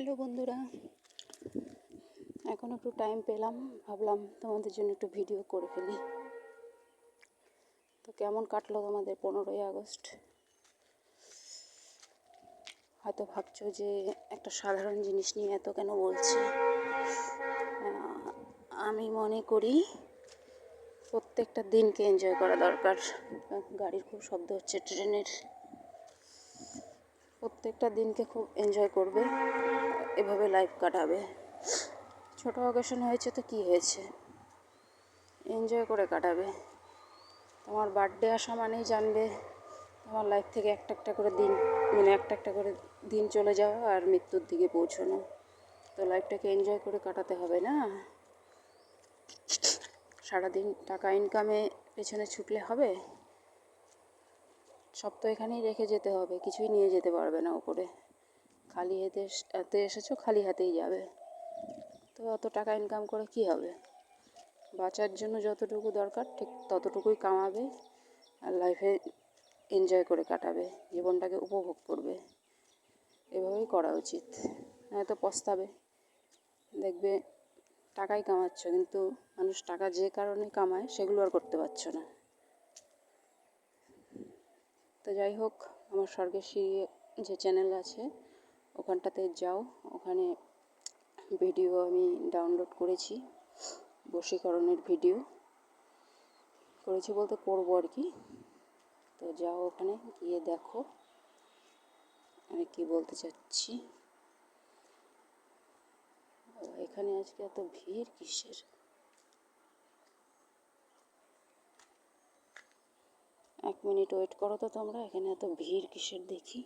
Hello বন্ধুরা, এখন একটু টাইম পেলাম, ভাবলাম তোমাদের জন্য একটু ভিডিও করে ফেলি। তো কেমন কাটলো তোমাদের 15ই আগস্ট? হয়তো ভাবছো যে একটা সাধারণ জিনিস নিয়ে এত কেন বলছি। আমি মনে করি প্রত্যেকটা দিনকে এনজয় করা দরকার। গাড়ির খুব শব্দ হচ্ছে, ট্রেনের। প্রত্যেকটা দিনকে খুব এনজয় করবে, এভাবে লাইফ কাটাবে। ছোটো অকেশন হয়েছে তো কী হয়েছে, এনজয় করে কাটাবে। তোমার বার্থডে আসা মানেই জানবে তোমার লাইফ থেকে একটা একটা করে দিন, একটা একটা করে দিন চলে যাওয়া আর মৃত্যুর দিকে পৌঁছানো। তো লাইফটাকে এনজয় করে কাটাতে হবে না? সারাদিন টাকা ইনকামে পেছনে ছুটলে হবে? সব তো এখানেই রেখে যেতে হবে, কিছুই নিয়ে যেতে পারবে না ওপরে। খালি হাতে এসেছো, খালি হাতেই যাবে। তো অত টাকা ইনকাম করে কি হবে? বাঁচার জন্য যতটুকু দরকার ঠিক ততটুকুই কামাবে আর লাইফে এনজয় করে কাটাবে, জীবনটাকে উপভোগ করবে। এভাবেই করা উচিত, নয়তো পস্তাবে। দেখবে টাকাই কামাচ্ছ, কিন্তু মানুষ টাকা যে কারণে কামায় সেগুলো আর করতে পারছো না। তো যাই হোক, আমার স্বর্গের সিঁড়ি যে চ্যানেল আছে ওখানটাতে যাও, ওখানে ভিডিও আমি ডাউনলোড করেছি, বশীকরণের ভিডিও করেছি বলতে করবো আর কি। তো যাও ওখানে গিয়ে দেখো আমি কি বলতে চাচ্ছি। এখানে আজকে এত ভিড় কিসের? 1 মিনিট ওয়েট করো তো তোমরা, এখানে এত ভিড় কিসের দেখি।